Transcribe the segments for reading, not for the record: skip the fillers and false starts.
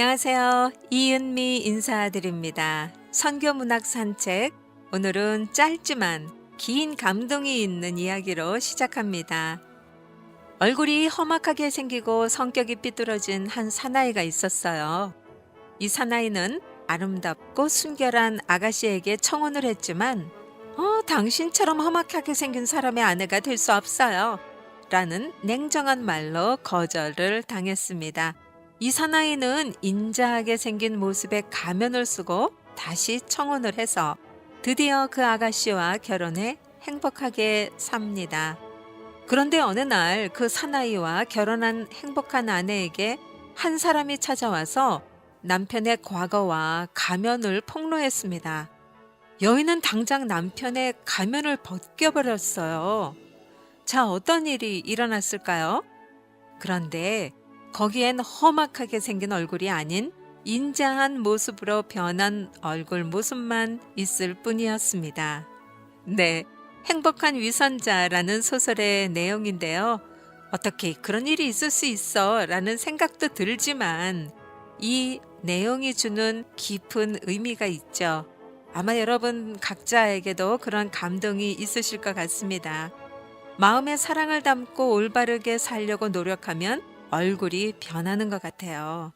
안녕하세요. 이은미 인사드립니다. 선교문학 산책. 오늘은 짧지만 긴 감동이 있는 이야기로 시작합니다. 얼굴이 험악하게 생기고 성격이 삐뚤어진 한 사나이가 있었어요. 이 사나이는 아름답고 순결한 아가씨에게 청혼을 했지만 당신처럼 험악하게 생긴 사람의 아내가 될 수 없어요. 라는 냉정한 말로 거절을 당했습니다. 이 사나이는 인자하게 생긴 모습에 가면을 쓰고 다시 청혼을 해서 드디어 그 아가씨와 결혼해 행복하게 삽니다. 그런데 어느 날 그 사나이와 결혼한 행복한 아내에게 한 사람이 찾아와서 남편의 과거와 가면을 폭로했습니다. 여인은 당장 남편의 가면을 벗겨버렸어요. 자, 어떤 일이 일어났을까요? 그런데 거기엔 험악하게 생긴 얼굴이 아닌 인자한 모습으로 변한 얼굴 모습만 있을 뿐이었습니다. 네, 행복한 위선자라는 소설의 내용인데요. 어떻게 그런 일이 있을 수 있어? 라는 생각도 들지만 이 내용이 주는 깊은 의미가 있죠. 아마 여러분 각자에게도 그런 감동이 있으실 것 같습니다. 마음에 사랑을 담고 올바르게 살려고 노력하면 얼굴이 변하는 것 같아요.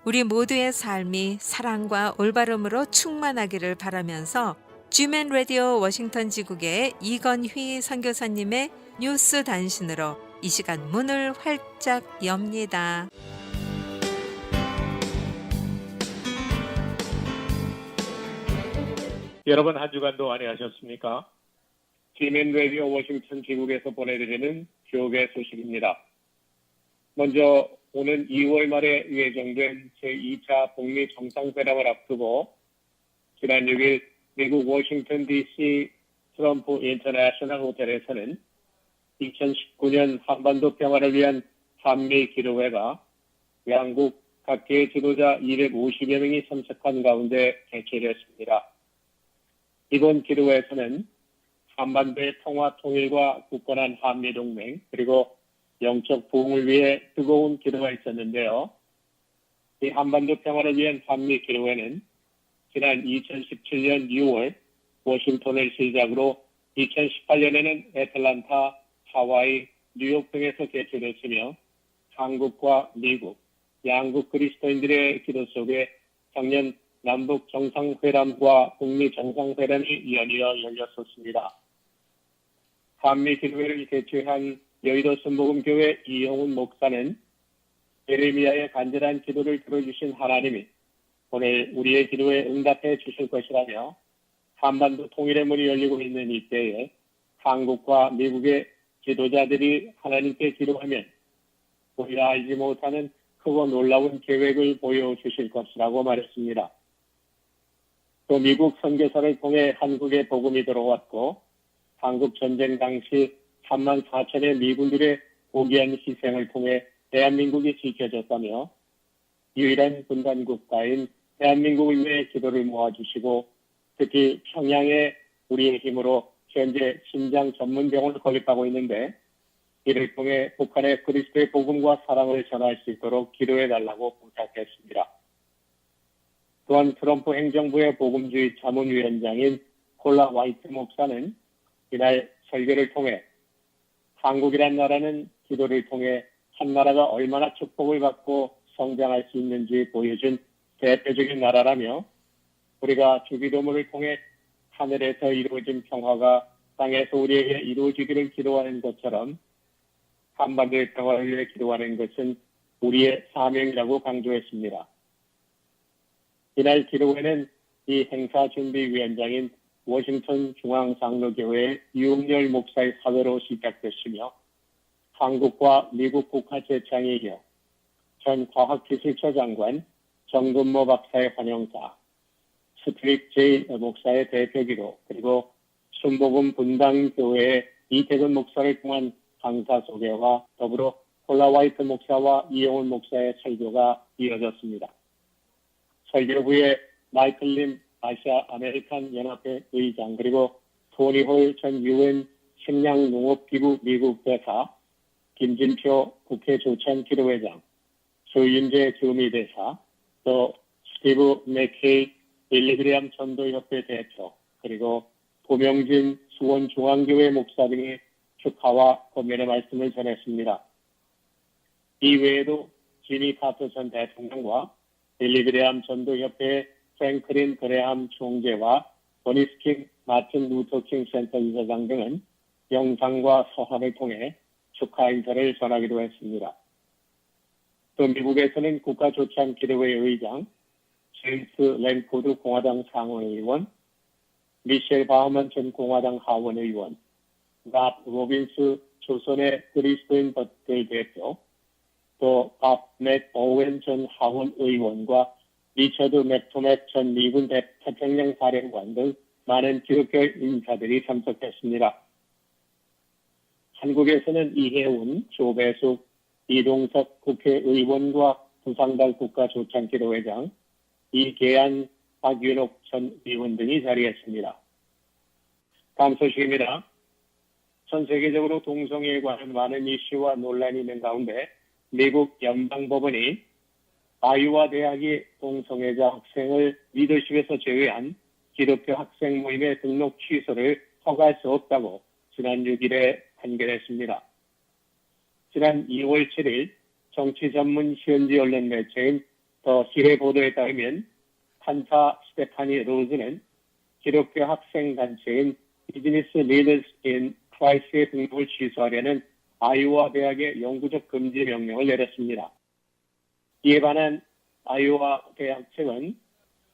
우리 모두의 삶이 사랑과 올바름으로 충만하기를 바라면서 주맨 라디오 워싱턴 지국의 이건휘 선교사님의 뉴스 단신으로 이 시간 문을 활짝 엽니다. 여러분 한 주간도 안녕하셨습니까? 지멘 라디오 워싱턴 지국에서 보내드리는 교회 소식입니다. 먼저 오는 2월 말에 예정된 제2차 북미 정상회담을 앞두고 지난 6일 미국 워싱턴 DC 트럼프 인터내셔널 호텔에서는 2019년 한반도 평화를 위한 한미 기도회가 양국 각계의 지도자 250여 명이 참석한 가운데 개최됐습니다. 이번 기도회에서는 한반도의 평화 통일과 굳건한 한미동맹 그리고 영적 부흥을 위해 뜨거운 기도가 있었는데요. 이 한반도 평화를 위한 한미 기도회는 지난 2017년 6월 워싱턴을 시작으로 2018년에는 애틀란타, 하와이, 뉴욕 등에서 개최됐으며 한국과 미국, 양국 그리스도인들의 기도 속에 작년 남북 정상회담과 북미 정상회담이 연이어 열렸었습니다. 한미 기도회를 개최한 여의도 순복음교회 이용훈 목사는 예레미야의 간절한 기도를 들어주신 하나님이 오늘 우리의 기도에 응답해 주실 것이라며 한반도 통일의 문이 열리고 있는 이때에 한국과 미국의 지도자들이 하나님께 기도하면 우리가 알지 못하는 크고 놀라운 계획을 보여주실 것이라고 말했습니다. 또 미국 선교사를 통해 한국에 복음이 들어왔고 한국 전쟁 당시 3만 4천의 미군들의 고귀한 희생을 통해 대한민국이 지켜졌다며 유일한 분단 국가인 대한민국을 위해 기도를 모아주시고 특히 평양에 우리의 힘으로 현재 심장 전문 병원을 건립하고 있는데 이를 통해 북한의 그리스도의 복음과 사랑을 전할 수 있도록 기도해달라고 부탁했습니다. 또한 트럼프 행정부의 복음주의 자문위원장인 콜라 화이트 목사는 이날 설교를 통해 한국이란 나라는 기도를 통해 한 나라가 얼마나 축복을 받고 성장할 수 있는지 보여준 대표적인 나라라며 우리가 주기도문을 통해 하늘에서 이루어진 평화가 땅에서 우리에게 이루어지기를 기도하는 것처럼 한반도의 평화를 위해 기도하는 것은 우리의 사명이라고 강조했습니다. 이날 기도회는 이 행사준비위원장인 워싱턴 중앙장로교회 유흥열 목사의 사회로 시작됐으며 한국과 미국 국가 재창의교 전 과학기술처 장관 정근모 박사의 환영사, 스트릭 제이 목사의 대표기도 그리고 순복음 분당교회의 이태근 목사를 통한 강사 소개와 더불어 콜라 화이트 목사와 이용훈 목사의 설교가 이어졌습니다. 설교 후에 마이클 림 아시아 아메리칸 연합회 의장 그리고 토니 홀 전 유엔 식량농업기구 미국 대사, 김진표 국회 조천 기도회장, 조윤재 주미대사, 또 스티브 맥케이 빌리그레암 전도협회 대표, 그리고 고명진 수원중앙교회 목사 등이 축하와 권면의 말씀을 전했습니다. 이 외에도 지미 카터 전 대통령과 빌리그레암 전도협회 프랭클린 그레함 총재와 버니스킹 마틴 루터킹 센터 이사장 등은 영상과 서한을 통해 축하 인사를 전하기도 했습니다. 또 미국에서는 국가조찬기도회 의장, 제임스 랜코드 공화당 상원의원, 미셸 바우먼 전 공화당 하원의원, 밥 로빈스 조선의 그리스도인 버틀 대표, 또 밥 맥 오웬 전 하원의원과 리처드 맥토맥 전 미군 태평양 사령관 등 많은 기독교 인사들이 참석했습니다. 한국에서는 이혜훈, 조배숙, 이동석 국회의원과 부상달 국가조찬기도회장, 이계안, 박윤옥 전 의원 등이 자리했습니다. 다음 소식입니다. 전 세계적으로 동성애에 관한 많은 이슈와 논란이 있는 가운데 미국 연방법원이 아이오와 대학이 동성애자 학생을 리더십에서 제외한 기독교 학생 모임의 등록 취소를 허가할 수 없다고 지난 6일에 판결했습니다. 지난 2월 7일 정치 전문 현지 언론 매체인 더 힐의 보도에 따르면 판사 스테파니 로즈는 기독교 학생 단체인 비즈니스 리더스 인 크라이스트의 등록을 취소하려는 아이오와 대학의 영구적 금지 명령을 내렸습니다. 이에 반한 아이오와 대학 측은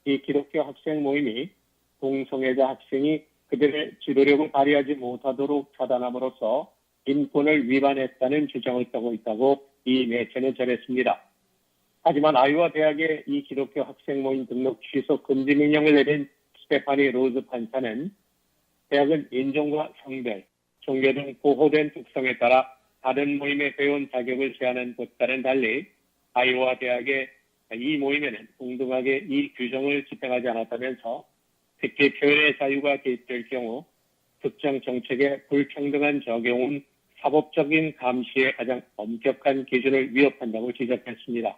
이 기독교 학생 모임이 동성애자 학생이 그들의 지도력을 발휘하지 못하도록 차단함으로써 인권을 위반했다는 주장을 하고 있다고 이 매체는 전했습니다. 하지만 아이오와 대학의 이 기독교 학생 모임 등록 취소 금지 명령을 내린 스테파니 로즈 판사는 대학은 인종과 성별, 종교 등 보호된 특성에 따라 다른 모임의 회원 자격을 제한한 것과는 달리 아이오와 대학의 이 모임에는 동등하게 이 규정을 집행하지 않았다면서 특히 표현의 자유가 개입될 경우 특정 정책의 불평등한 적용은 사법적인 감시의 가장 엄격한 기준을 위협한다고 지적했습니다.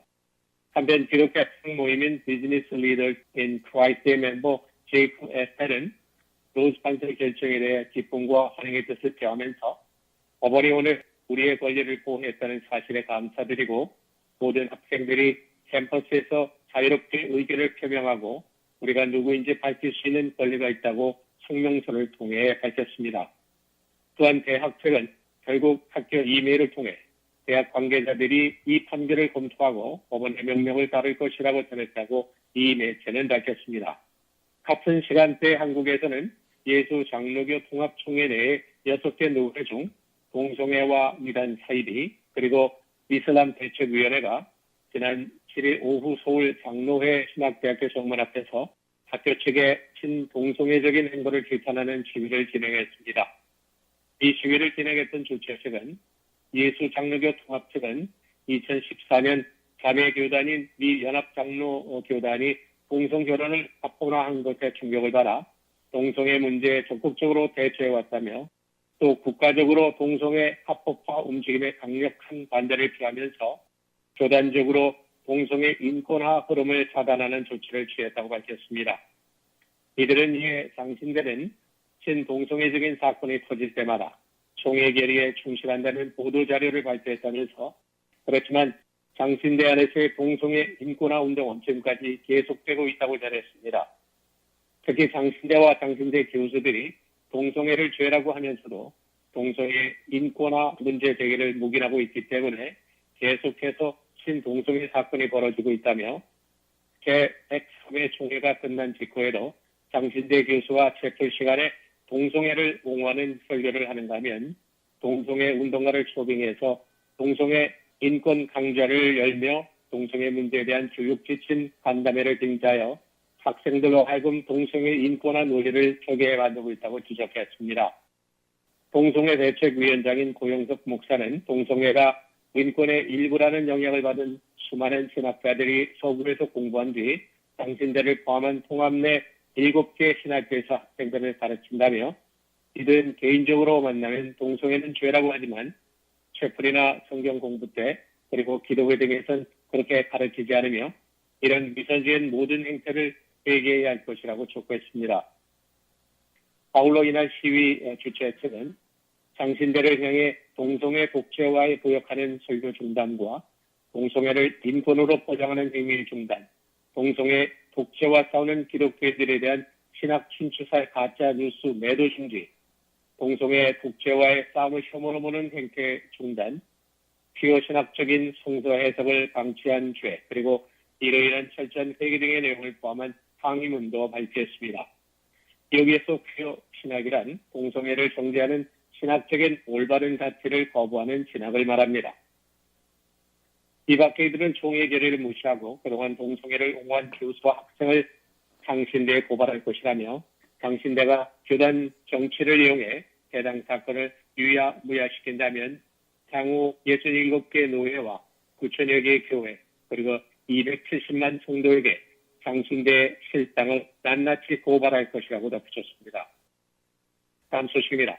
한편 기독교 학생 모임인 비즈니스 리더 인 크라이스트의 멤버 제이프 에스텔은 로즈 판사의 결정에 대해 기쁨과 환영의 뜻을 표하면서 법원이 오늘 우리의 권리를 보호했다는 사실에 감사드리고 모든 학생들이 캠퍼스에서 자유롭게 의견을 표명하고 우리가 누구인지 밝힐 수 있는 권리가 있다고 성명서를 통해 밝혔습니다. 또한 대학 측은 결국 학교 이메일을 통해 대학 관계자들이 이 판결을 검토하고 법원의 명령을 따를 것이라고 전했다고 이 매체는 밝혔습니다. 같은 시간대 한국에서는 예수 장로교 통합총회 내에 6개 노회 중 동성애와 미단 사이비 그리고 이슬람 대책위원회가 지난 7일 오후 서울 장로회 신학대학교 정문 앞에서 학교 측의 친동성애적인 행보를 비판하는 시위를 진행했습니다. 이 시위를 진행했던 주최 측은 예수 장로교 통합 측은 2014년 자매교단인 미 연합장로교단이 동성결혼을 합법화한 것에 충격을 받아 동성애 문제에 적극적으로 대처해왔다며 또 국가적으로 동성애 합법화 움직임에 강력한 반대를 피하면서 교단적으로 동성애 인권화 흐름을 차단하는 조치를 취했다고 밝혔습니다. 이들은 이에 장신대는 친동성애적인 사건이 터질 때마다 총회 결의에 충실한다는 보도자료를 발표했다면서 그렇지만 장신대 안에서의 동성애 인권화 운동은 지금까지 계속되고 있다고 전했습니다. 특히 장신대와 장신대 교수들이 동성애를 죄라고 하면서도 동성애 인권화 문제 제기를 묵인하고 있기 때문에 계속해서 친동성애 사건이 벌어지고 있다며 제103회 총회가 끝난 직후에도 장신대 교수와 채플 시간에 동성애를 옹호하는 설교를 하는가 하면 동성애 운동가를 초빙해서 동성애 인권 강좌를 열며 동성애 문제에 대한 교육 지침 간담회를 등장하여 학생들로 하여금 동성애 인권화 논의를 표기해 만들고 있다고 지적했습니다. 동성애 대책위원장인 고영석 목사는 동성애가 인권의 일부라는 영향을 받은 수많은 신학자들이 서울에서 공부한 뒤 장신대를 포함한 통합 내 7개 신학교에서 학생들을 가르친다며 이들은 개인적으로 만나면 동성애는 죄라고 하지만 채플이나 성경 공부 때 그리고 기도회 등에선 그렇게 가르치지 않으며 이런 미선지은 모든 행태를 회개해야 할 것이라고 촉구했습니다. 바울로 인한 시위 주최 측은 장신대를 향해 동성애 복제화에 보역하는 설교 중단과 동성애를 인권으로 포장하는 행위 중단, 동성애 독재와 싸우는 기독교인들에 대한 신학 친추살 가짜 뉴스 매도 중지, 동성애 독재와의 싸움을 혐오로 보는 행태 중단, 피어 신학적인 성서 해석을 방치한 죄, 그리고 이로 인한 철저한 회개 등의 내용을 포함한 항의문도 발표했습니다. 여기에서 피어 신학이란 동성애를 정죄하는 신학적인 올바른 가치를 거부하는 신학을 말합니다. 이 밖에 이들은 총회 결의를 무시하고 그동안 동성애를 옹호한 교수와 학생을 장신대에 고발할 것이라며 장신대가 교단 정치를 이용해 해당 사건을 유야무야시킨다면 향후 67개 노회와 9천여 개의 교회 그리고 270만 성도에게 장신대 실당을 낱낱이 고발할 것이라고 덧붙였습니다. 다음 소식입니다.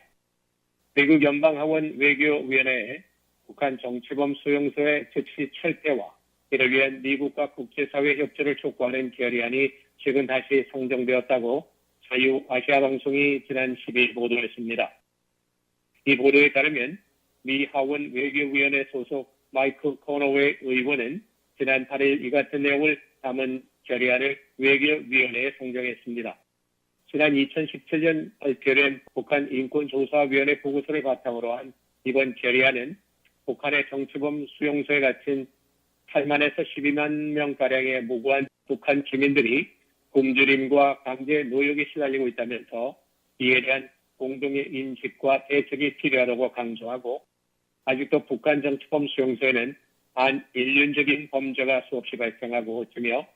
미국 연방하원 외교위원회에 북한 정치범 수용소의 즉시 철폐와 이를 위한 미국과 국제사회 협조를 촉구하는 결의안이 최근 다시 상정되었다고 자유아시아방송이 지난 10일 보도했습니다. 이 보도에 따르면 미 하원 외교위원회 소속 마이크 코너웨이 의원은 지난 8일 이 같은 내용을 담은 결의안을 외교위원회에 상정했습니다. 지난 2017년 발표된 북한 인권조사위원회 보고서를 바탕으로 한 이번 결의안은 북한의 정치범 수용소에 갇힌 8만에서 12만 명가량의 무고한 북한 주민들이 굶주림과 강제 노역에 시달리고 있다면서 이에 대한 공동의 인식과 대책이 필요하다고 강조하고 아직도 북한 정치범 수용소에는 반인륜적인 범죄가 수없이 발생하고 있으며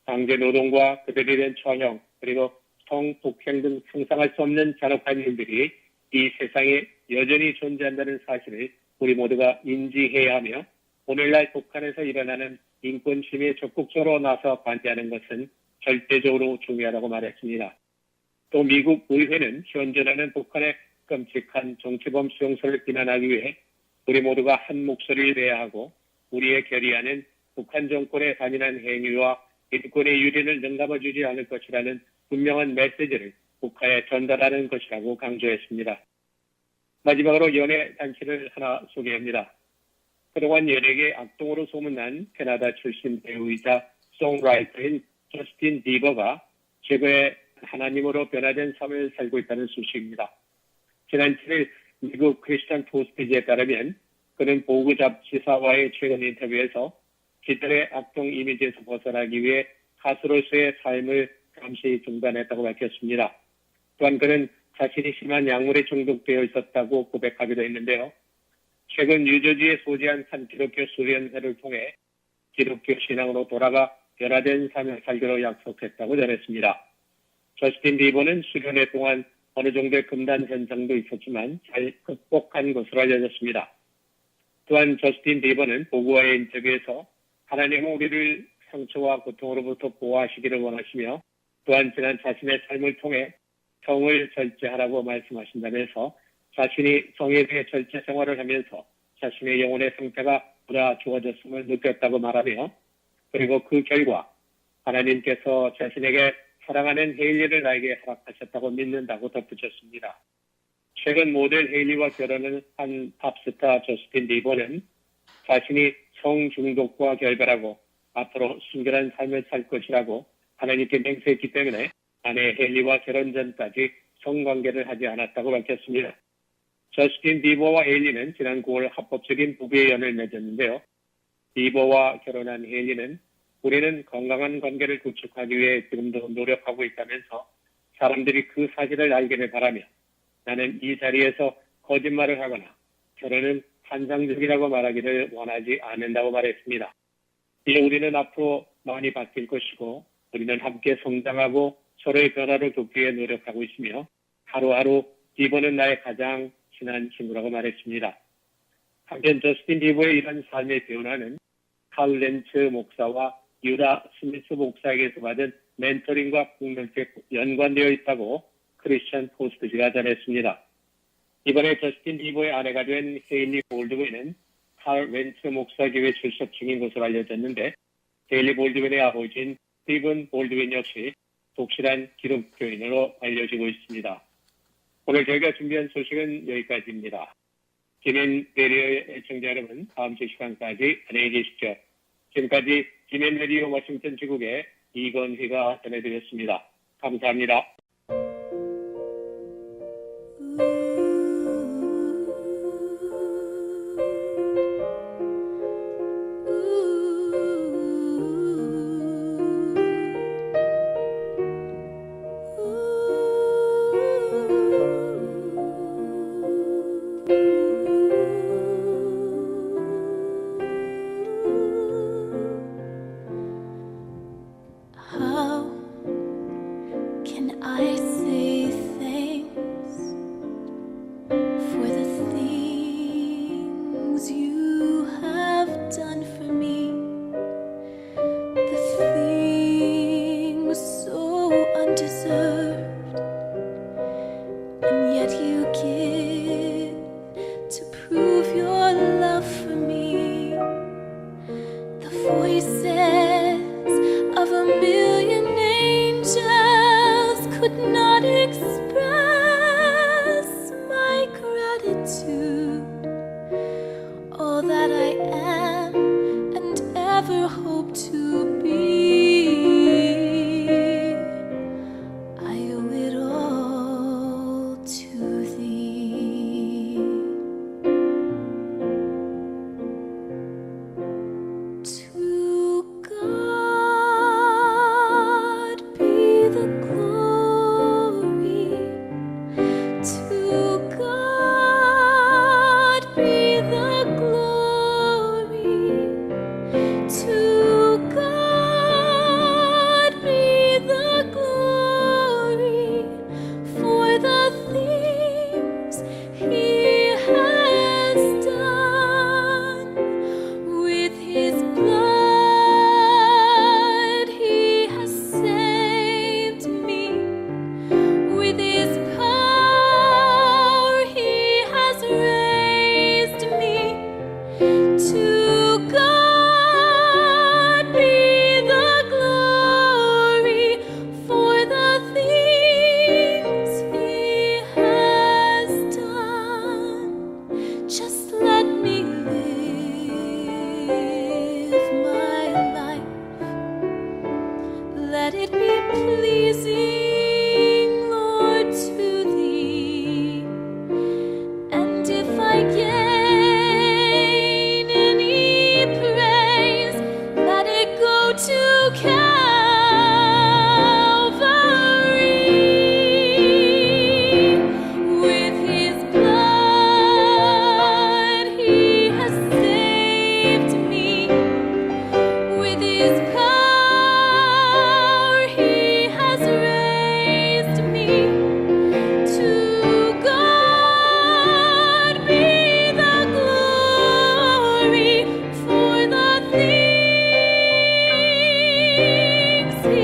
강제 노동과 그들에 대한 처형 그리고 성폭행 등 상상할 수 없는 잔혹한 일들이 이 세상에 여전히 존재한다는 사실을 우리 모두가 인지해야 하며 오늘날 북한에서 일어나는 인권 침해에 적극적으로 나서 반대하는 것은 절대적으로 중요하다고 말했습니다. 또 미국 의회는 현존하는 북한의 끔찍한 정치범 수용소를 비난하기 위해 우리 모두가 한 목소리를 내야 하고 우리의 결의안은 북한 정권의 잔인한 행위와 인권의 유린을 능가해주지 않을 것이라는 분명한 메시지를 북한에 전달하는 것이라고 강조했습니다. 마지막으로 연예 단체를 하나 소개합니다. 그동안 연예계 악동으로 소문난 캐나다 출신 배우이자 송라이터인 저스틴 비버가 최근에 하나님으로 변화된 삶을 살고 있다는 소식입니다. 지난 7일 미국 크리스천 포스트지에 따르면 그는 보그 잡지사와의 최근 인터뷰에서 기존의 악동 이미지에서 벗어나기 위해 가수로서의 삶을 잠시 중단했다고 밝혔습니다. 또한 그는 자신이 심한 약물에 중독되어 있었다고 고백하기도 했는데요. 최근 뉴저지에 소재한 한 기독교 수련회를 통해 기독교 신앙으로 돌아가 변화된 삶을 살기로 약속했다고 전했습니다. 저스틴 비버는 수련회 동안 어느 정도의 금단 현상도 있었지만 잘 극복한 것으로 알려졌습니다. 또한 저스틴 비버는 보고와의 인터뷰에서 하나님은 우리를 상처와 고통으로부터 보호하시기를 원하시며 또한 지난 자신의 삶을 통해 성을 절제하라고 말씀하신다면서 자신이 성에 대해 절제 생활을 하면서 자신의 영혼의 상태가 보다 좋아졌음을 느꼈다고 말하며 그리고 그 결과 하나님께서 자신에게 사랑하는 헤일리를 나에게 허락하셨다고 믿는다고 덧붙였습니다. 최근 모델 헤일리와 결혼을 한 팝스타 저스틴 비버는 자신이 성중독과 결별하고 앞으로 순결한 삶을 살 것이라고 하나님께 맹세했기 때문에 아내 헤일리와 결혼 전까지 성관계를 하지 않았다고 밝혔습니다. 저스틴 비버와 헤일리는 지난 9월 합법적인 부부의 연을 맺었는데요. 비버와 결혼한 헤일리는 우리는 건강한 관계를 구축하기 위해 지금도 노력하고 있다면서 사람들이 그 사실을 알기를 바라며 나는 이 자리에서 거짓말을 하거나 결혼은 환상적이라고 말하기를 원하지 않는다고 말했습니다. 이제 우리는 앞으로 많이 바뀔 것이고 우리는 함께 성장하고 서로의 변화를 돕기 위해 노력하고 있으며 하루하루 비버는 나의 가장 친한 친구라고 말했습니다. 한편 저스틴 비버의 이런 삶의 변화는 칼 렌츠 목사와 유다 스미스 목사에게서 받은 멘토링과 폭넓게 연관되어 있다고 크리스천 포스트지가 전했습니다. 이번에 저스틴 비버의 아내가 된 헤일리 볼드웨이는 칼 웬츠 목사교회 출석 중인 것으로 알려졌는데 데일리 볼드윈의 아버지인 스티븐 볼드윈 역시 독실한 기독교인으로 알려지고 있습니다. 오늘 저희가 준비한 소식은 여기까지입니다. 지민 레디오의 애청자 여러분, 다음 주 시간까지 안녕히 계십시오. 지금까지 지민 레디오 워싱턴 지국의 이건희가 전해드렸습니다. 감사합니다. How can I say thanks for the things you have done for me? The things so undeserved, and yet you give to prove your love for me. The voices of a million angels could not express my gratitude. All that I am and ever hope to be, I owe it all to thee. To God be the glory. To God be the glory. To God be the glory for the things He has done. With His blood He has saved me. With His power He has raised me. To God be the glory for the things He has done. Just let me live my life. Let it be pleasing, Lord, to Thee. And if I gain any praise, let it go to Calvary. With His blood He has saved me. With His power He has raised me. To God be the glory for the things He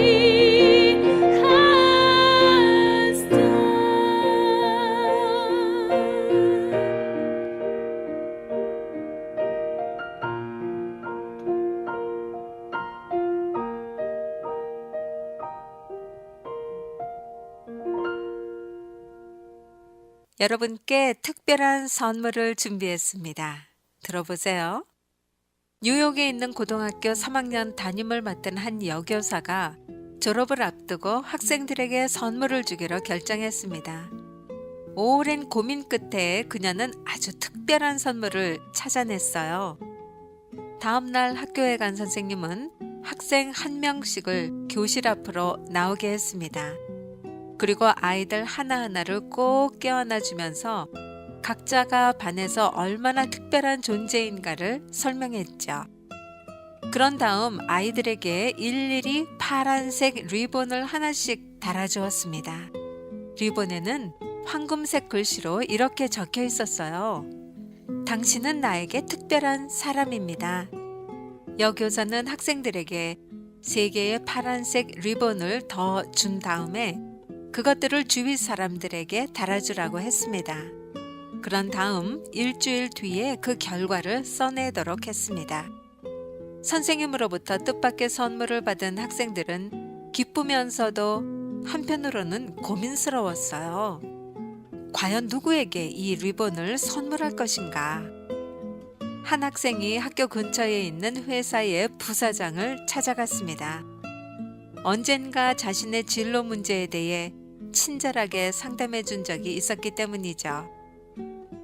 has done. 여러분께 특별한 선물을 준비했습니다. 들어보세요. 뉴욕에 있는 고등학교 3학년 담임을 맡은 한 여교사가 졸업을 앞두고 학생들에게 선물을 주기로 결정했습니다. 오랜 고민 끝에 그녀는 아주 특별한 선물을 찾아냈어요. 다음 날 학교에 간 선생님은 학생 한 명씩을 교실 앞으로 나오게 했습니다. 그리고 아이들 하나하나를 꼭 껴안아 주면서 각자가 반에서 얼마나 특별한 존재인가를 설명했죠. 그런 다음 아이들에게 일일이 파란색 리본을 하나씩 달아주었습니다. 리본에는 황금색 글씨로 이렇게 적혀 있었어요. 당신은 나에게 특별한 사람입니다. 여교사는 학생들에게 3개의 파란색 리본을 더 준 다음에 그것들을 주위 사람들에게 달아주라고 했습니다. 그런 다음 일주일 뒤에 그 결과를 써내도록 했습니다. 선생님으로부터 뜻밖의 선물을 받은 학생들은 기쁘면서도 한편으로는 고민스러웠어요. 과연 누구에게 이 리본을 선물할 것인가? 한 학생이 학교 근처에 있는 회사의 부사장을 찾아갔습니다. 언젠가 자신의 진로 문제에 대해 친절하게 상담해 준 적이 있었기 때문이죠.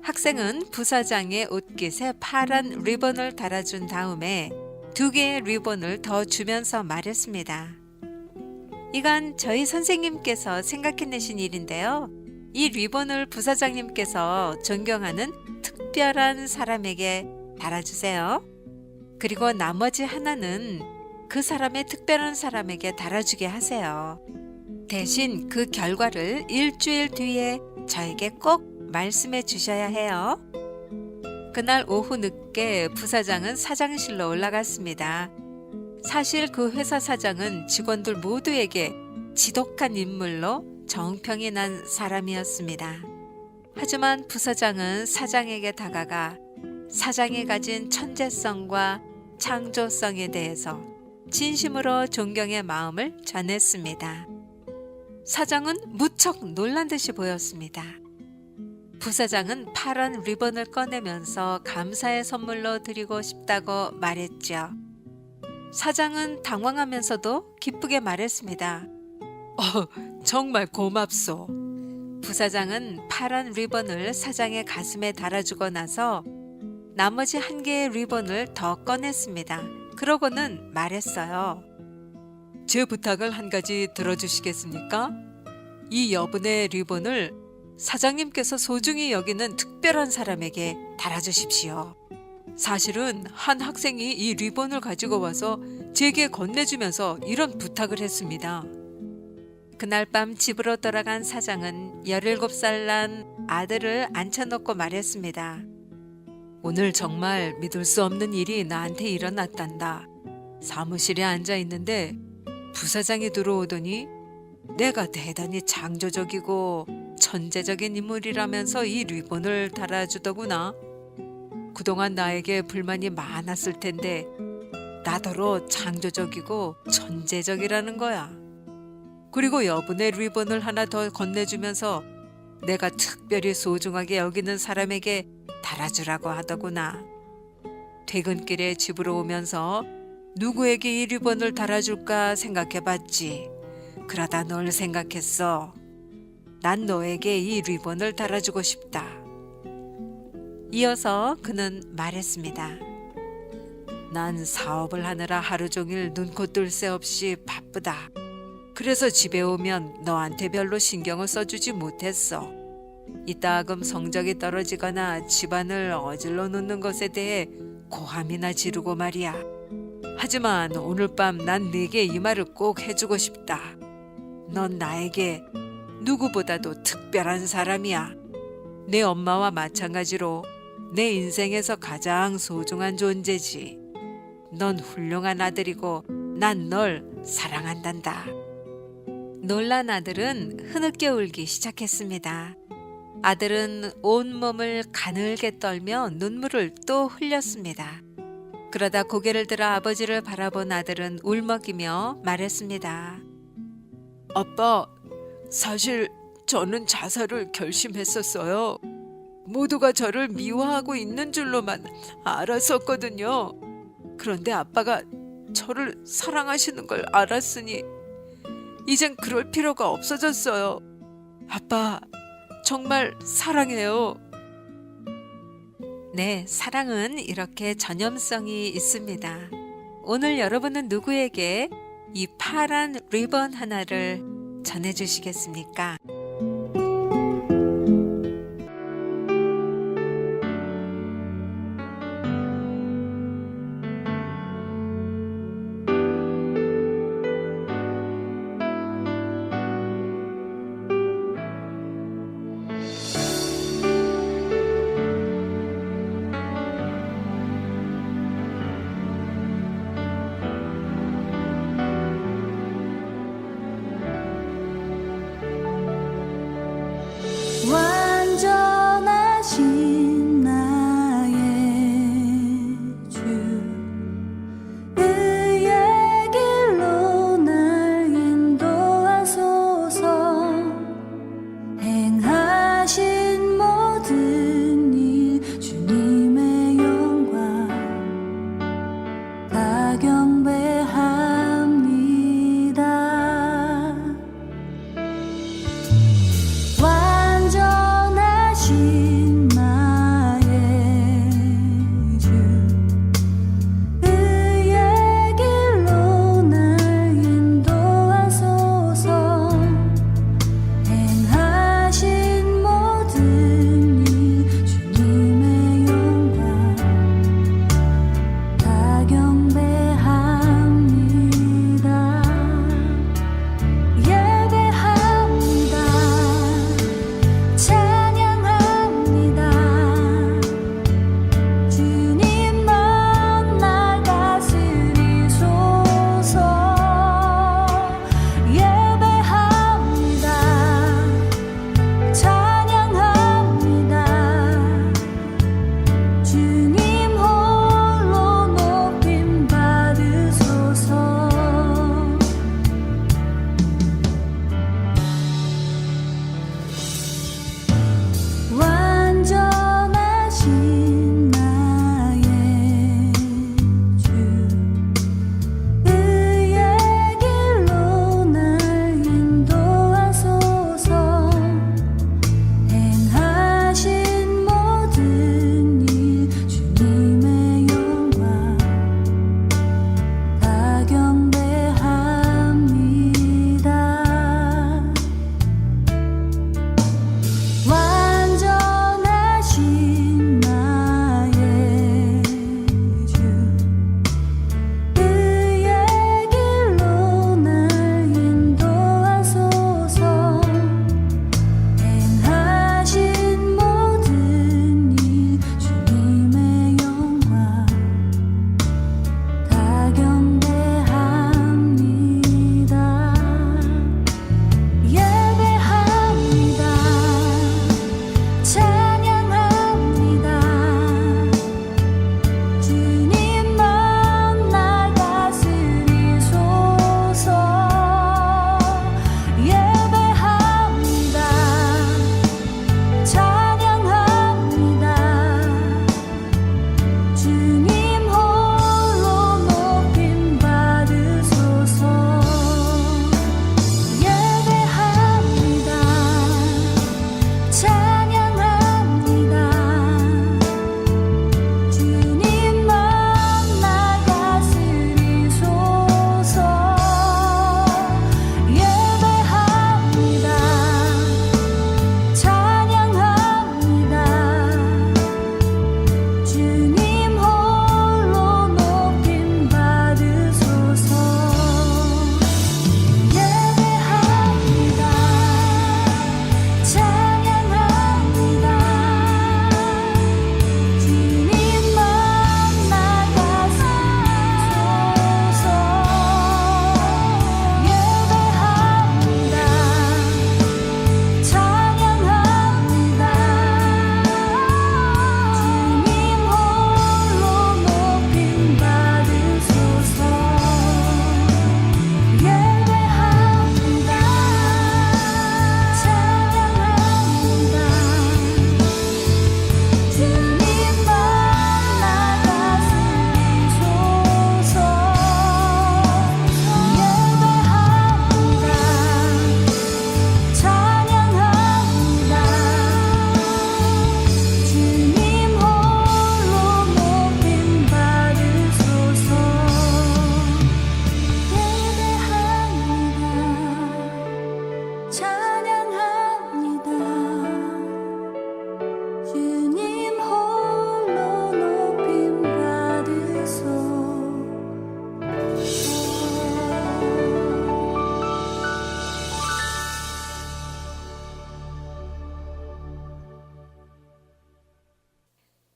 학생은 부사장의 옷깃에 파란 리본을 달아준 다음에 2개의 리본을 더 주면서 말했습니다. 이건 저희 선생님께서 생각해내신 일인데요. 이 리본을 부사장님께서 존경하는 특별한 사람에게 달아주세요. 그리고 나머지 하나는 그 사람의 특별한 사람에게 달아주게 하세요. 대신 그 결과를 일주일 뒤에 저에게 꼭 말씀해 주셔야 해요. 그날 오후 늦게 부사장은 사장실로 올라갔습니다. 사실 그 회사 사장은 직원들 모두에게 지독한 인물로 정평이 난 사람이었습니다. 하지만 부사장은 사장에게 다가가 사장이 가진 천재성과 창조성에 대해서 진심으로 존경의 마음을 전했습니다. 사장은 무척 놀란 듯이 보였습니다. 부사장은 파란 리본을 꺼내면서 감사의 선물로 드리고 싶다고 말했죠. 사장은 당황하면서도 기쁘게 말했습니다. 정말 고맙소. 부사장은 파란 리본을 사장의 가슴에 달아주고 나서 나머지 1개의 리본을 더 꺼냈습니다. 그러고는 말했어요. 제 부탁을 한 가지 들어주시겠습니까? 이 여분의 리본을 사장님께서 소중히 여기는 특별한 사람에게 달아주십시오. 사실은 한 학생이 이 리본을 가지고 와서 제게 건네주면서 이런 부탁을 했습니다. 그날 밤 집으로 돌아간 사장은 17살 난 아들을 앉혀놓고 말했습니다. 오늘 정말 믿을 수 없는 일이 나한테 일어났단다. 사무실에 앉아 있는데 부사장이 들어오더니 내가 대단히 창조적이고 천재적인 인물이라면서 이 리본을 달아주더구나. 그동안 나에게 불만이 많았을 텐데 나더러 창조적이고 천재적이라는 거야. 그리고 여분의 리본을 하나 더 건네주면서 내가 특별히 소중하게 여기는 사람에게 달아주라고 하더구나. 퇴근길에 집으로 오면서 누구에게 이 리본을 달아줄까 생각해봤지. 그러다 널 생각했어. 난 너에게 이 리본을 달아주고 싶다. 이어서 그는 말했습니다. 난 사업을 하느라 하루 종일 눈코 뜰 새 없이 바쁘다. 그래서 집에 오면 너한테 별로 신경을 써주지 못했어. 이따금 성적이 떨어지거나 집안을 어질러 놓는 것에 대해 고함이나 지르고 말이야. 하지만 오늘 밤 난 네게 이 말을 꼭 해주고 싶다. 넌 나에게 누구보다도 특별한 사람이야. 내 엄마와 마찬가지로 내 인생에서 가장 소중한 존재지. 넌 훌륭한 아들이고 난 널 사랑한단다. 놀란 아들은 흐느껴 울기 시작했습니다. 아들은 온몸을 가늘게 떨며 눈물을 또 흘렸습니다. 그러다 고개를 들어 아버지를 바라본 아들은 울먹이며 말했습니다. 아빠, 사실 저는 자살을 결심했었어요. 모두가 저를 미워하고 있는 줄로만 알았었거든요. 그런데 아빠가 저를 사랑하시는 걸 알았으니 이젠 그럴 필요가 없어졌어요. 아빠, 정말 사랑해요. 네, 사랑은 이렇게 전염성이 있습니다. 오늘 여러분은 누구에게 이 파란 리본 하나를 전해주시겠습니까?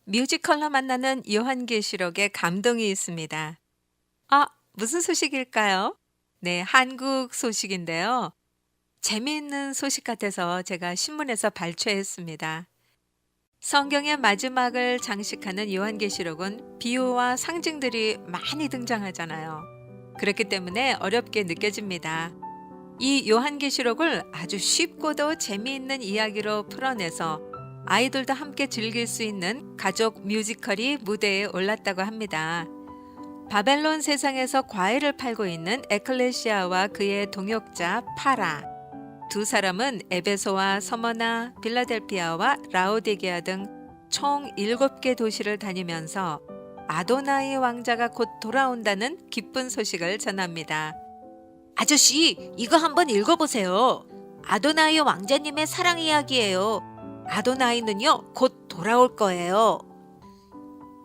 뮤지컬로 만나는 요한계시록에 감동이 있습니다. 아, 무슨 소식일까요? 네, 한국 소식인데요. 재미있는 소식 같아서 제가 신문에서 발췌했습니다. 성경의 마지막을 장식하는 요한계시록은 비유와 상징들이 많이 등장하잖아요. 그렇기 때문에 어렵게 느껴집니다. 이 요한계시록을 아주 쉽고도 재미있는 이야기로 풀어내서 아이들도 함께 즐길 수 있는 가족 뮤지컬이 무대에 올랐다고 합니다. 바벨론 세상에서 과일을 팔고 있는 에클레시아와 그의 동역자 파라. 두 사람은 에베소와 서머나, 빌라델피아와 라오디게아 등 총 7개 도시를 다니면서 아도나이 왕자가 곧 돌아온다는 기쁜 소식을 전합니다. 아저씨, 이거 한번 읽어보세요. 아도나이 왕자님의 사랑 이야기예요. 아도나이는요, 곧 돌아올 거예요.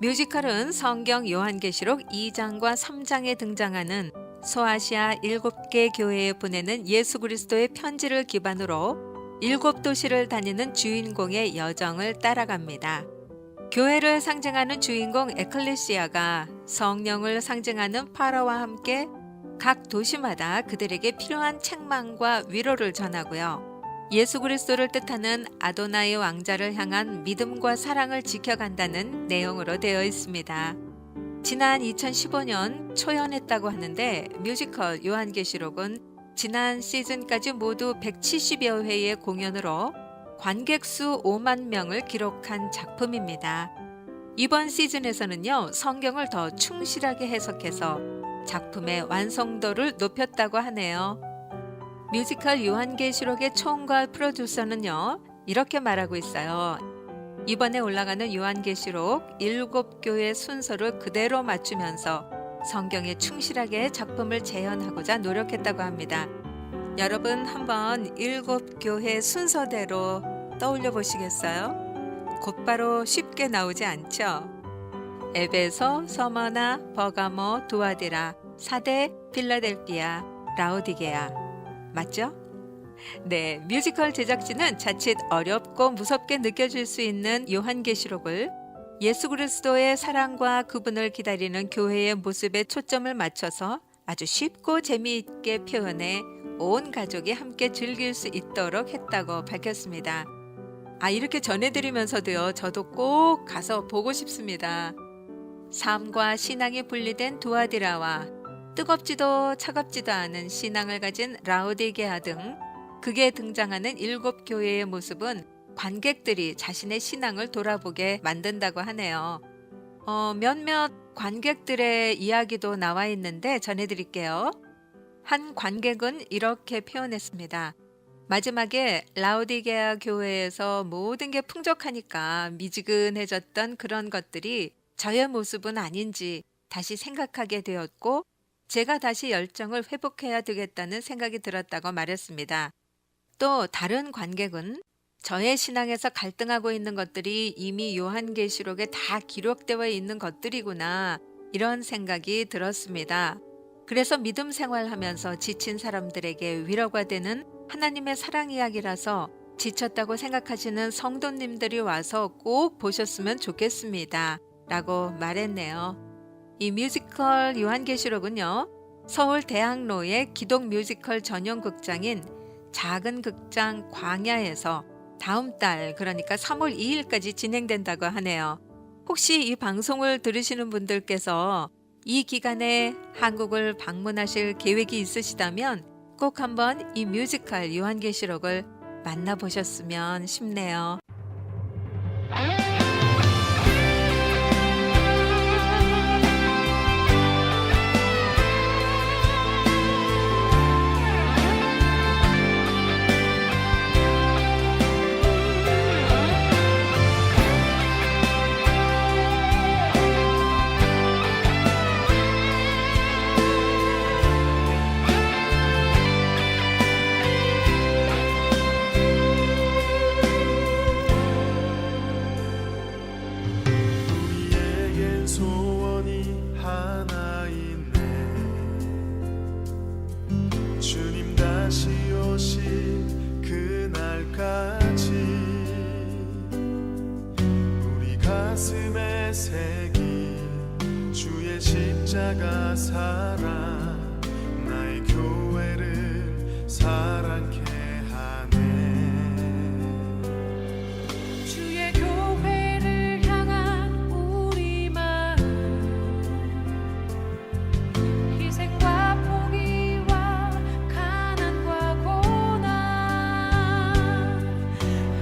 뮤지컬은 성경 요한계시록 2장과 3장에 등장하는 소아시아 7개 교회에 보내는 예수 그리스도의 편지를 기반으로 7도시를 다니는 주인공의 여정을 따라갑니다. 교회를 상징하는 주인공 에클레시아가 성령을 상징하는 파라와 함께 각 도시마다 그들에게 필요한 책망과 위로를 전하고요. 예수 그리스도를 뜻하는 아도나이 왕자를 향한 믿음과 사랑을 지켜간다는 내용으로 되어 있습니다. 지난 2015년 초연했다고 하는데 뮤지컬 요한계시록은 지난 시즌까지 모두 170여 회의 공연으로 관객 수 5만 명을 기록한 작품입니다. 이번 시즌에서는요, 성경을 더 충실하게 해석해서 작품의 완성도를 높였다고 하네요. 뮤지컬 요한계시록의 총괄 프로듀서는요, 이렇게 말하고 있어요. 이번에 올라가는 요한계시록 7교회 순서를 그대로 맞추면서 성경에 충실하게 작품을 재현하고자 노력했다고 합니다. 여러분 한번 7교회 순서대로 떠올려 보시겠어요? 곧바로 쉽게 나오지 않죠? 에베소, 서머나, 버가모, 두아디라, 사대, 필라델피아, 라오디게아. 맞죠? 네, 뮤지컬 제작진은 자칫 어렵고 무섭게 느껴질 수 있는 요한계시록을 예수 그리스도의 사랑과 그분을 기다리는 교회의 모습에 초점을 맞춰서 아주 쉽고 재미있게 표현해 온 가족이 함께 즐길 수 있도록 했다고 밝혔습니다. 이렇게 전해드리면서도요, 저도 꼭 가서 보고 싶습니다. 삶과 신앙이 분리된 두아디라와 뜨겁지도 차갑지도 않은 신앙을 가진 라오디게아 등 극에 등장하는 7교회의 모습은 관객들이 자신의 신앙을 돌아보게 만든다고 하네요. 몇몇 관객들의 이야기도 나와 있는데 전해드릴게요. 한 관객은 이렇게 표현했습니다. 마지막에 라오디게아 교회에서 모든 게 풍족하니까 미지근해졌던 그런 것들이 저의 모습은 아닌지 다시 생각하게 되었고 제가 다시 열정을 회복해야 되겠다는 생각이 들었다고 말했습니다. 또 다른 관객은 저의 신앙에서 갈등하고 있는 것들이 이미 요한계시록에 다 기록되어 있는 것들이구나 이런 생각이 들었습니다. 그래서 믿음 생활하면서 지친 사람들에게 위로가 되는 하나님의 사랑 이야기라서 지쳤다고 생각하시는 성도님들이 와서 꼭 보셨으면 좋겠습니다. 라고 말했네요. 이 뮤지컬 요한계시록은요, 서울 대학로의 기독 뮤지컬 전용 극장인 작은 극장 광야에서 다음 달, 그러니까 3월 2일까지 진행된다고 하네요. 혹시 이 방송을 들으시는 분들께서 이 기간에 한국을 방문하실 계획이 있으시다면 꼭 한번 이 뮤지컬 요한계시록을 만나보셨으면 싶네요. 우리에겐 소원이 하나 있네. 주님 다시 오실 그날까지 우리가 가슴에 새긴 주의 십자가 사랑 나의 교회를 사랑케 하네. 주의 교회를 향한 우리 마음 희생과 포기와 가난과 고난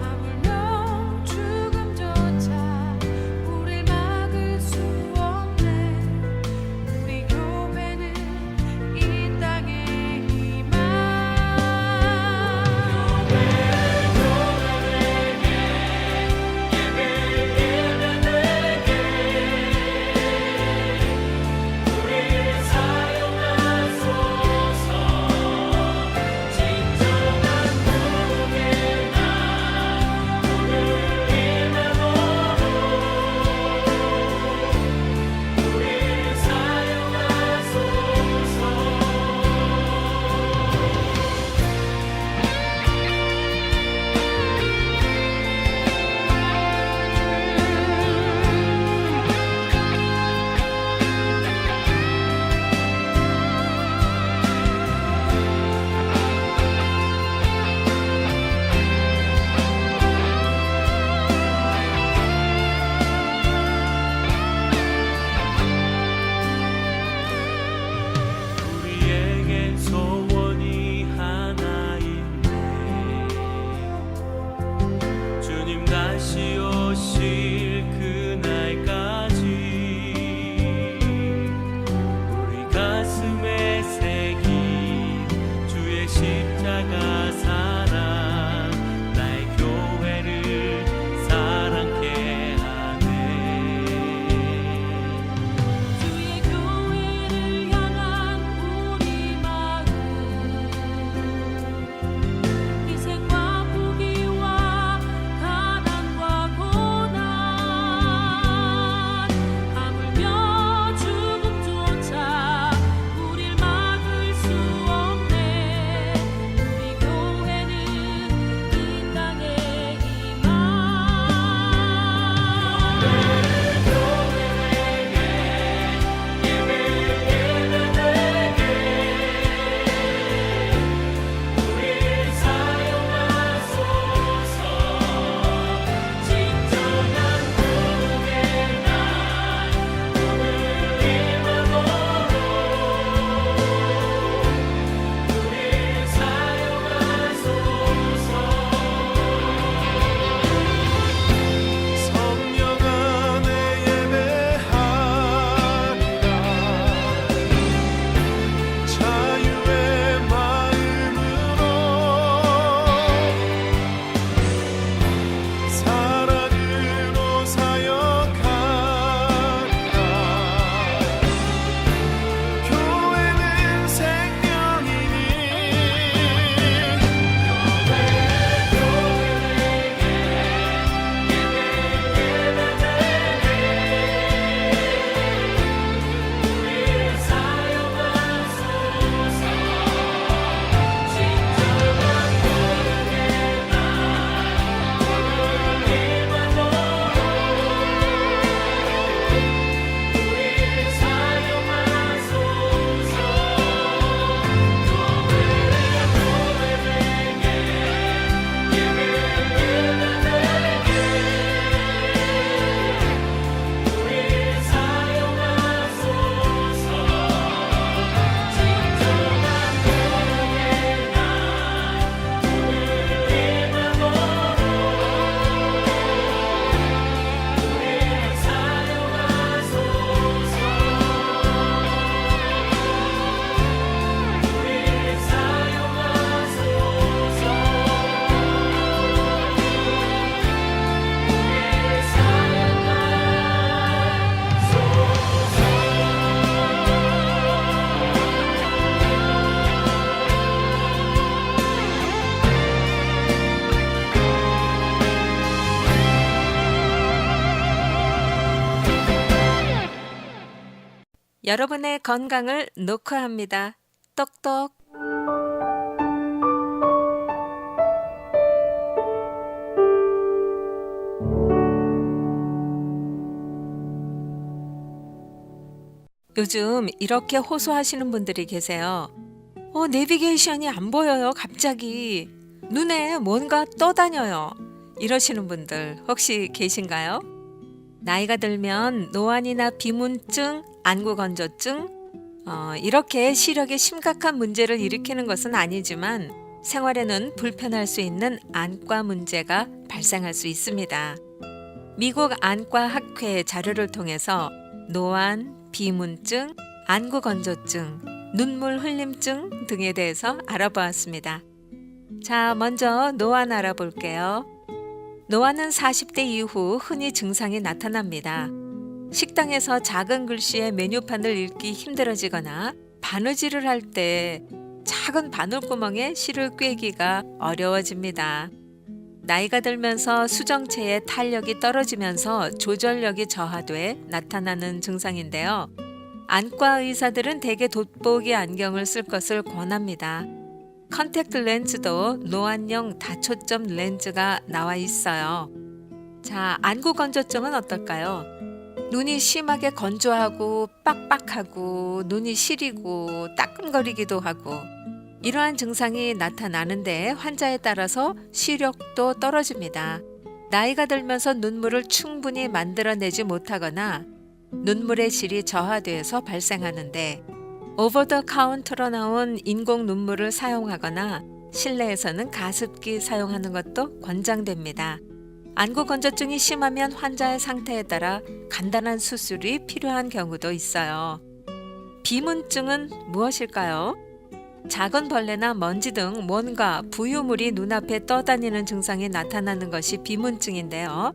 하물며 죽음조차 우릴 막을 수 없네. 우리 교회는 이 땅의 희망. 우리에게 소원이 하나 있네. 주님 다시 오실 그날까지 우리 가슴에 새긴 주의 십자가 사랑 나의 교회를 사랑케 하네. 주의 교회를 향한 우리 마음 희생과 포기와 가난과 고난 하물며 죽음조차 우릴 막을 수 없네. 우리 교회는 이 땅의 희망. 성령 안에 예배하리라. 자유의 마음으로 사랑으로 사역하리라. 교회는 생명이니 여러분의 건강을 녹화합니다. 똑똑. 요즘 이렇게 호소하시는 분들이 계세요. 내비게이션이 안 보여요, 갑자기. 눈에 뭔가 떠다녀요. 이러시는 분들 혹시 계신가요? 나이가 들면 노안이나 비문증, 안구건조증, 이렇게 시력에 심각한 문제를 일으키는 것은 아니지만 생활에는 불편할 수 있는 안과 문제가 발생할 수 있습니다. 미국 안과학회 자료를 통해서 노안, 비문증, 안구건조증, 눈물 흘림증 등에 대해서 알아보았습니다. 자, 먼저 노안 알아볼게요. 노안은 40대 이후 흔히 증상이 나타납니다. 식당에서 작은 글씨의 메뉴판을 읽기 힘들어지거나 바느질을 할 때 작은 바늘구멍에 실을 꿰기가 어려워집니다. 나이가 들면서 수정체의 탄력이 떨어지면서 조절력이 저하돼 나타나는 증상인데요. 안과 의사들은 대개 돋보기 안경을 쓸 것을 권합니다. 컨택트 렌즈도 노안용 다초점 렌즈가 나와 있어요. 자, 안구 건조증은 어떨까요? 눈이 심하게 건조하고 빡빡하고 눈이 시리고 따끔거리기도 하고 이러한 증상이 나타나는데 환자에 따라서 시력도 떨어집니다. 나이가 들면서 눈물을 충분히 만들어내지 못하거나 눈물의 질이 저하돼서 발생하는데 오버 더 카운터로 나온 인공 눈물을 사용하거나 실내에서는 가습기 사용하는 것도 권장됩니다. 안구 건조증이 심하면 환자의 상태에 따라 간단한 수술이 필요한 경우도 있어요. 비문증은 무엇일까요? 작은 벌레나 먼지 등 뭔가 부유물이 눈앞에 떠다니는 증상이 나타나는 것이 비문증인데요.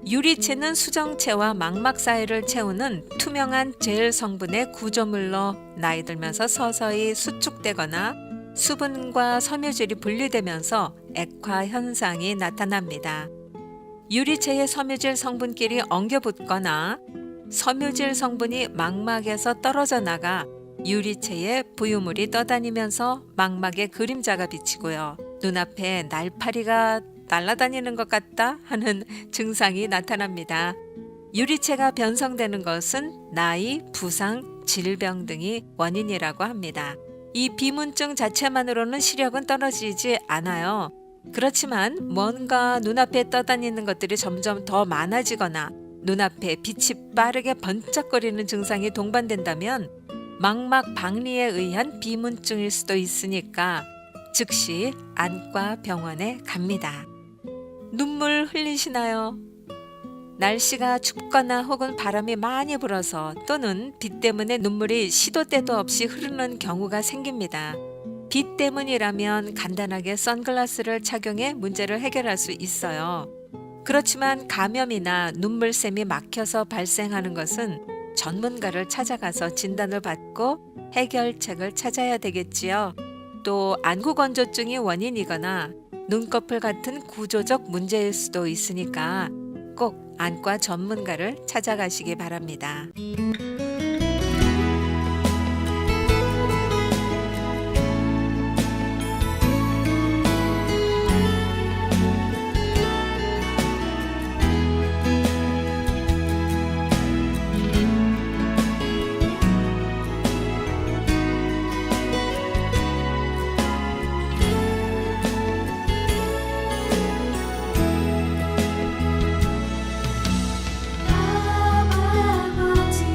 유리체는 수정체와 망막 사이를 채우는 투명한 젤 성분의 구조물로 나이 들면서 서서히 수축되거나 수분과 섬유질이 분리되면서 액화 현상이 나타납니다. 유리체의 섬유질 성분끼리 엉겨붙거나 섬유질 성분이 망막에서 떨어져 나가 유리체에 부유물이 떠다니면서 망막에 그림자가 비치고요. 눈앞에 날파리가 날아다니는 것 같다 하는 증상이 나타납니다. 유리체가 변성되는 것은 나이, 부상, 질병 등이 원인이라고 합니다. 이 비문증 자체만으로는 시력은 떨어지지 않아요. 그렇지만 뭔가 눈앞에 떠다니는 것들이 점점 더 많아지거나 눈앞에 빛이 빠르게 번쩍거리는 증상이 동반된다면 망막 박리에 의한 비문증일 수도 있으니까 즉시 안과 병원에 갑니다. 눈물 흘리시나요? 날씨가 춥거나 혹은 바람이 많이 불어서 또는 비 때문에 눈물이 시도 때도 없이 흐르는 경우가 생깁니다. 비 때문이라면 간단하게 선글라스를 착용해 문제를 해결할 수 있어요. 그렇지만 감염이나 눈물샘이 막혀서 발생하는 것은 전문가를 찾아가서 진단을 받고 해결책을 찾아야 되겠지요. 또 안구 건조증이 원인이거나 눈꺼풀 같은 구조적 문제일 수도 있으니까 꼭 안과 전문가를 찾아가시기 바랍니다. 아버지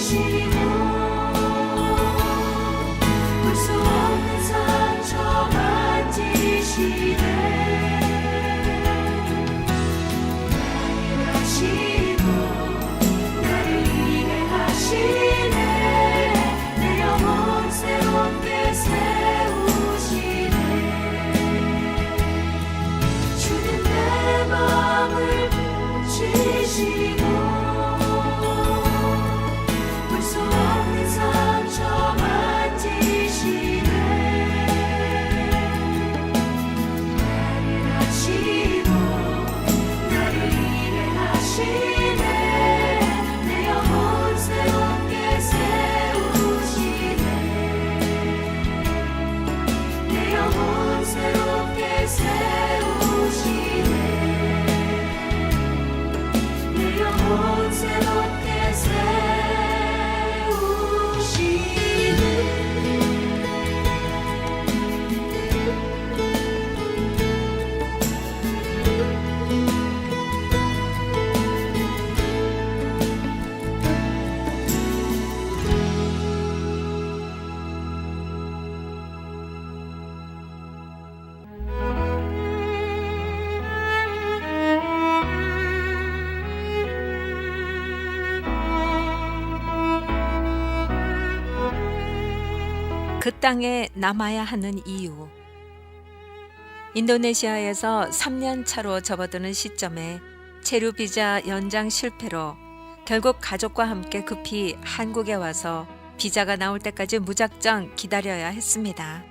세우시고 볼 수 없는 상처 만지시네 나를 하시고 나를 이해하시네 내 영혼 새롭게 세우시네 주는 내 맘을 붙이시고 볼 수 없는 상처 만지시네 나를 하시고 나를 이해하시네 내 영혼 새롭게 세우시네 내 영혼 새롭게 세우시네 내 영혼 새롭게 세우시네 그 땅에 남아야 하는 이유. 인도네시아에서 3년 차로 접어드는 시점에 체류 비자 연장 실패로 결국 가족과 함께 급히 한국에 와서 비자가 나올 때까지 무작정 기다려야 했습니다.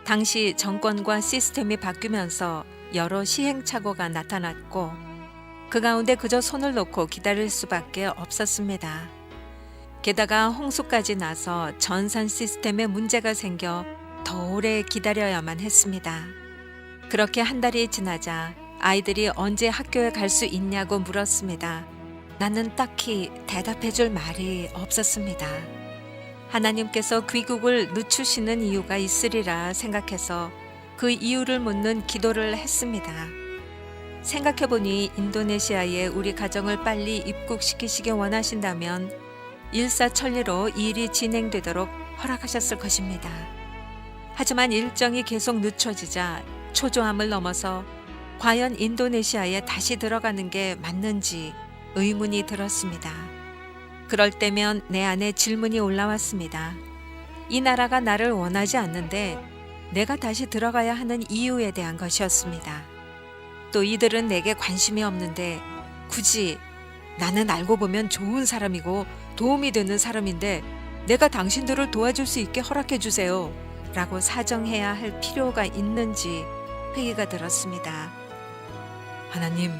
당시 정권과 시스템이 바뀌면서 여러 시행착오가 나타났고 그 가운데 그저 손을 놓고 기다릴 수밖에 없었습니다. 게다가 홍수까지 나서 전산 시스템에 문제가 생겨 더 오래 기다려야만 했습니다. 그렇게 한 달이 지나자 아이들이 언제 학교에 갈 수 있냐고 물었습니다. 나는 딱히 대답해 줄 말이 없었습니다. 하나님께서 귀국을 늦추시는 이유가 있으리라 생각해서 그 이유를 묻는 기도를 했습니다. 생각해보니 인도네시아에 우리 가정을 빨리 입국시키시기 원하신다면 일사천리로 일이 진행되도록 허락하셨을 것입니다. 하지만 일정이 계속 늦춰지자 초조함을 넘어서 과연 인도네시아에 다시 들어가는 게 맞는지 의문이 들었습니다. 그럴 때면 내 안에 질문이 올라왔습니다. 이 나라가 나를 원하지 않는데 내가 다시 들어가야 하는 이유에 대한 것이었습니다. 또 이들은 내게 관심이 없는데 굳이 나는 알고 보면 좋은 사람이고 도움이 되는 사람인데 내가 당신들을 도와줄 수 있게 허락해 주세요 라고 사정해야 할 필요가 있는지 회의가 들었습니다. 하나님,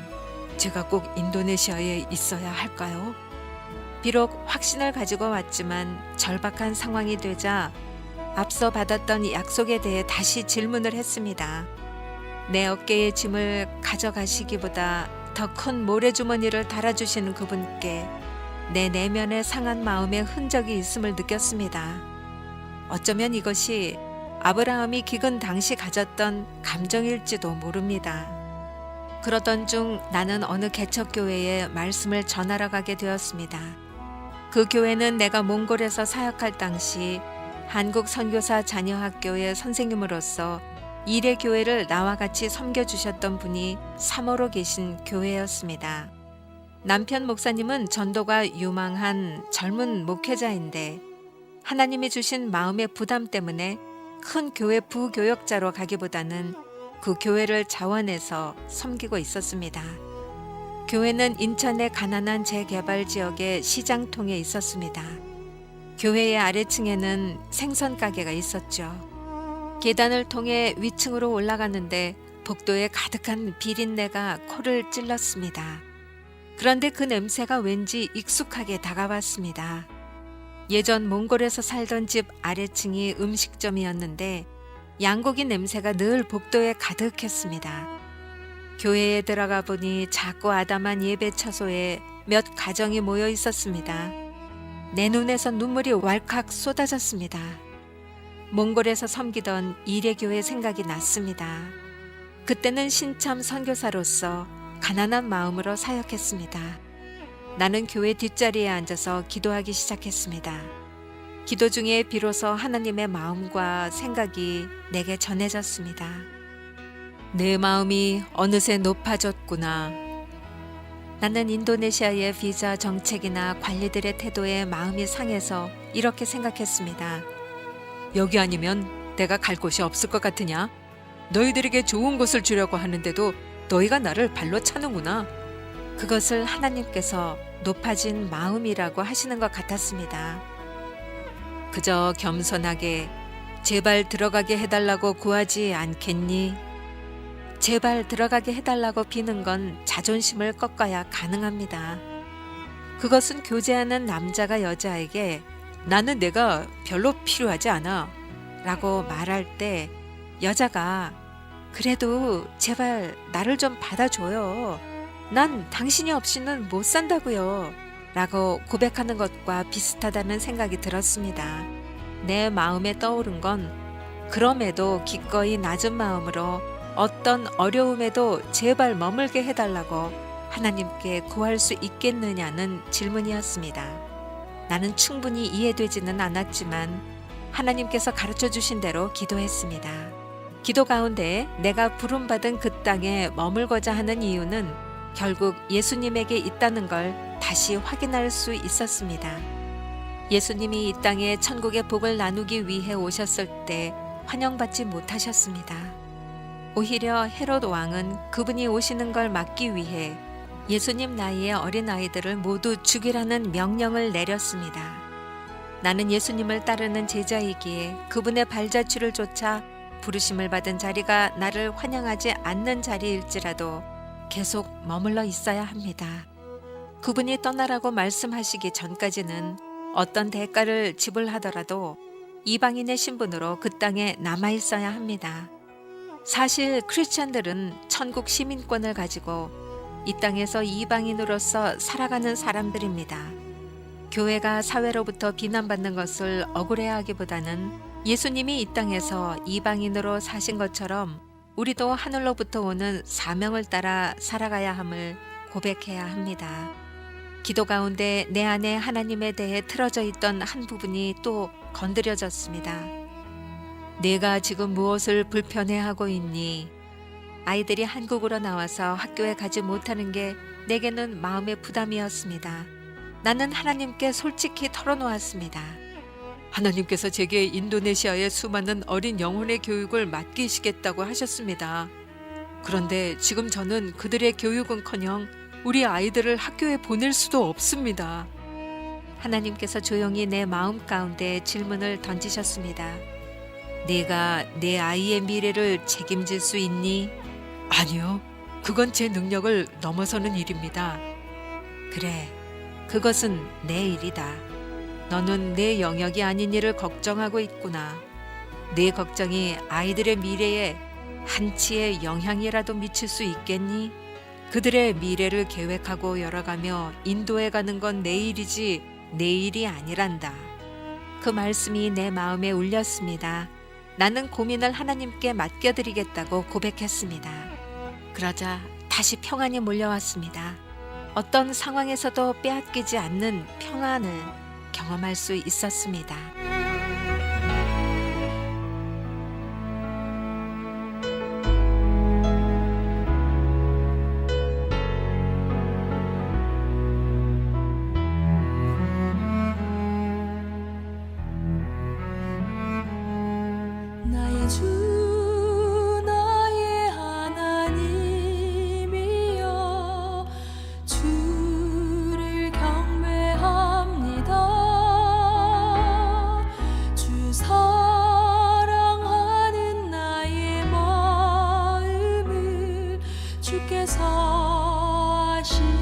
제가 꼭 인도네시아에 있어야 할까요? 비록 확신을 가지고 왔지만 절박한 상황이 되자 앞서 받았던 약속에 대해 다시 질문을 했습니다. 내 어깨의 짐을 가져가시기보다 더 큰 모래주머니를 달아주시는 그분께 내 내면의 상한 마음의 흔적이 있음을 느꼈습니다. 어쩌면 이것이 아브라함이 기근 당시 가졌던 감정일지도 모릅니다. 그러던 중 나는 어느 개척교회에 말씀을 전하러 가게 되었습니다. 그 교회는 내가 몽골에서 사역할 당시 한국 선교사 자녀학교의 선생님으로서 일의 교회를 나와 같이 섬겨주셨던 분이 사모로 계신 교회였습니다. 남편 목사님은 전도가 유망한 젊은 목회자인데 하나님이 주신 마음의 부담 때문에 큰 교회 부교역자로 가기보다는 그 교회를 자원해서 섬기고 있었습니다. 교회는 인천의 가난한 재개발 지역의 시장통에 있었습니다. 교회의 아래층에는 생선 가게가 있었죠. 계단을 통해 위층으로 올라갔는데 복도에 가득한 비린내가 코를 찔렀습니다. 그런데 그 냄새가 왠지 익숙하게 다가왔습니다. 예전 몽골에서 살던 집 아래층이 음식점이었는데 양고기 냄새가 늘 복도에 가득했습니다. 교회에 들어가 보니 작고 아담한 예배 처소에 몇 가정이 모여 있었습니다. 내 눈에서 눈물이 왈칵 쏟아졌습니다. 몽골에서 섬기던 이레교회 생각이 났습니다. 그때는 신참 선교사로서 가난한 마음으로 사역했습니다. 나는 교회 뒷자리에 앉아서 기도하기 시작했습니다. 기도 중에 비로소 하나님의 마음과 생각이 내게 전해졌습니다. 내 마음이 어느새 높아졌구나. 나는 인도네시아의 비자 정책이나 관리들의 태도에 마음이 상해서 이렇게 생각했습니다. 여기 아니면 내가 갈 곳이 없을 것 같으냐? 너희들에게 좋은 곳을 주려고 하는데도 너희가 나를 발로 차는구나. 그것을 하나님께서 높아진 마음이라고 하시는 것 같았습니다. 그저 겸손하게 제발 들어가게 해달라고 구하지 않겠니? 제발 들어가게 해달라고 비는 건 자존심을 꺾어야 가능합니다. 그것은 교제하는 남자가 여자에게 나는 내가 별로 필요하지 않아 라고 말할 때 여자가 그래도 제발 나를 좀 받아줘요. 난 당신이 없이는 못 산다고요. 라고 고백하는 것과 비슷하다는 생각이 들었습니다. 내 마음에 떠오른 건 그럼에도 기꺼이 낮은 마음으로 어떤 어려움에도 제발 머물게 해달라고 하나님께 구할 수 있겠느냐는 질문이었습니다. 나는 충분히 이해되지는 않았지만 하나님께서 가르쳐 주신 대로 기도했습니다. 기도 가운데 내가 부름받은 그 땅에 머물고자 하는 이유는 결국 예수님에게 있다는 걸 다시 확인할 수 있었습니다. 예수님이 이 땅에 천국의 복을 나누기 위해 오셨을 때 환영받지 못하셨습니다. 오히려 헤롯 왕은 그분이 오시는 걸 막기 위해 예수님 나이의 어린아이들을 모두 죽이라는 명령을 내렸습니다. 나는 예수님을 따르는 제자이기에 그분의 발자취를 쫓아 부르심을 받은 자리가 나를 환영하지 않는 자리일지라도 계속 머물러 있어야 합니다. 그분이 떠나라고 말씀하시기 전까지는 어떤 대가를 지불하더라도 이방인의 신분으로 그 땅에 남아 있어야 합니다. 사실 크리스찬들은 천국 시민권을 가지고 이 땅에서 이방인으로서 살아가는 사람들입니다. 교회가 사회로부터 비난받는 것을 억울해하기보다는 예수님이 이 땅에서 이방인으로 사신 것처럼 우리도 하늘로부터 오는 사명을 따라 살아가야 함을 고백해야 합니다. 기도 가운데 내 안에 하나님에 대해 틀어져 있던 한 부분이 또 건드려졌습니다. 내가 지금 무엇을 불편해하고 있니? 아이들이 한국으로 나와서 학교에 가지 못하는 게 내게는 마음의 부담이었습니다. 나는 하나님께 솔직히 털어놓았습니다. 하나님께서 제게 인도네시아의 수많은 어린 영혼의 교육을 맡기시겠다고 하셨습니다. 그런데 지금 저는 그들의 교육은커녕 우리 아이들을 학교에 보낼 수도 없습니다. 하나님께서 조용히 내 마음 가운데 질문을 던지셨습니다. 내가 내 아이의 미래를 책임질 수 있니? 아니요. 그건 제 능력을 넘어서는 일입니다. 그래. 그것은 내 일이다. 너는 내 영역이 아닌 일을 걱정하고 있구나. 내 걱정이 아이들의 미래에 한치의 영향이라도 미칠 수 있겠니? 그들의 미래를 계획하고 열어가며 인도해 가는 건 내 일이지 내 일이 아니란다. 그 말씀이 내 마음에 울렸습니다. 나는 고민을 하나님께 맡겨드리겠다고 고백했습니다. 그러자 다시 평안이 몰려왔습니다. 어떤 상황에서도 빼앗기지 않는 평안을 경험할 수 있었습니다. 나의 주 나의 하나님이여 주를 경배합니다. 주 사랑하는 나의 마음을 주께서 아시니